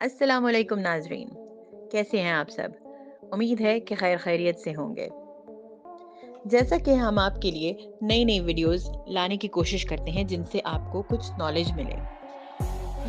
अस्सलाम वालेकुम नाजरीन, कैसे हैं आप सब? उम्मीद है कि खैर खैरियत से होंगे। जैसा कि हम आपके लिए नई नई वीडियोस लाने की कोशिश करते हैं जिनसे आपको कुछ नॉलेज मिले।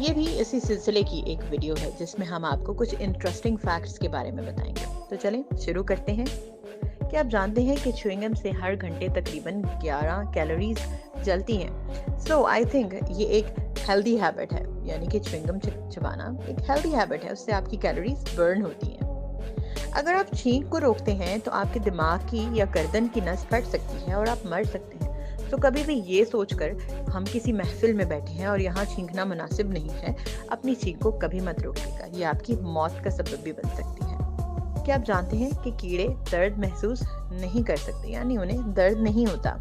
ये भी इसी सिलसिले की एक वीडियो है जिसमें हम आपको कुछ इंटरेस्टिंग फैक्ट्स के बारे में बताएंगे। तो चलें शुरू करते हैं। क्या आप जानते हैं कि च्युइंगम से हर घंटे तकरीबन 11 कैलोरीज जलती हैं? सो आई थिंक ये एक हेल्दी हैबिट है, यानी कि च्युइंगम चबाना एक हेल्दी हैबिट है, उससे आपकी कैलोरीज बर्न होती हैं। अगर आप छींक को रोकते हैं तो आपके दिमाग की या गर्दन की नस फट सकती है और आप मर सकते हैं। तो कभी भी ये सोचकर हम किसी महफिल में बैठे हैं और यहाँ छींकना मुनासिब नहीं है, अपनी छींक को कभी मत रोकिएगा, ये आपकी मौत का सबब भी बन सकती है। क्या आप जानते हैं कि कीड़े दर्द महसूस नहीं कर सकते, यानी उन्हें दर्द नहीं होता?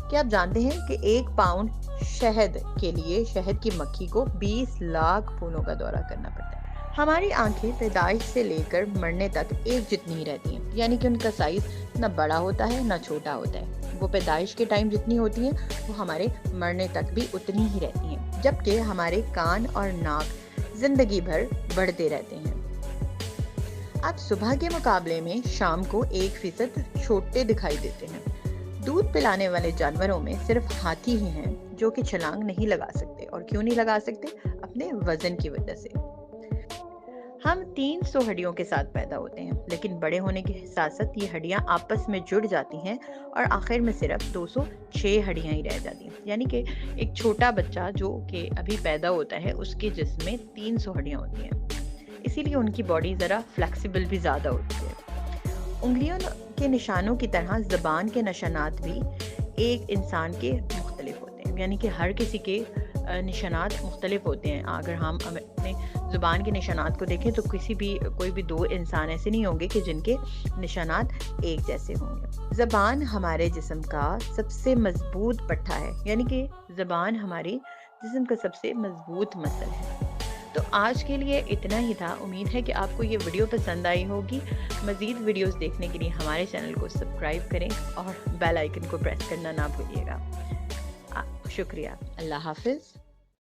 क्या आप जानते हैं कि 1 पाउंड शहद के लिए शहद की मक्खी को 20 लाख फूलों का दौरा करना पड़ता है? हमारी आंखें पैदाइश से लेकर मरने तक एक जितनी ही रहती हैं, यानी कि उनका साइज न बड़ा होता है न छोटा होता है। वो पैदाइश के टाइम जितनी होती हैं वो हमारे मरने तक भी उतनी ही रहती हैं, जबकि हमारे कान और नाक जिंदगी भर बढ़ते रहते हैं। आप सुबह के मुकाबले में शाम को 1% छोटे दिखाई देते हैं। दूध पिलाने वाले जानवरों में सिर्फ हाथी ही हैं जो कि छलांग नहीं लगा सकते। और क्यों नहीं लगा सकते? अपने वजन की वजह से। हम 300 हड्डियों के साथ पैदा होते हैं, लेकिन बड़े होने के साथ साथ ये हड्डियां आपस में जुड़ जाती हैं और आखिर में सिर्फ 206 हड्डियां ही रह जाती हैं। यानी कि एक छोटा बच्चा जो कि अभी पैदा होता है उसके जिस्म में 300 हड्डियां होती हैं, इसीलिए उनकी बॉडी ज़रा फ्लेक्सिबल भी ज़्यादा होती है। उंगलियों के निशानों की तरह ज़बान के निशानात भी एक इंसान के मुख्तलिफ होते हैं, यानी कि हर किसी के निशानात मुख्तलिफ होते हैं। अगर हम अपने ज़ुबान के निशानात को देखें तो कोई भी 2 इंसान ऐसे नहीं होंगे कि जिनके निशानात एक जैसे होंगे। ज़बान हमारे जिस्म का सबसे मजबूत पट्टा है, यानी कि ज़बान हमारे जिस्म का सबसे मजबूत मसल है। तो आज के लिए इतना ही था। उम्मीद है कि आपको ये वीडियो पसंद आई होगी। मज़ीद वीडियोस देखने के लिए हमारे चैनल को सब्सक्राइब करें और बेल आइकन को प्रेस करना ना भूलिएगा। शुक्रिया। अल्लाह हाफिज़।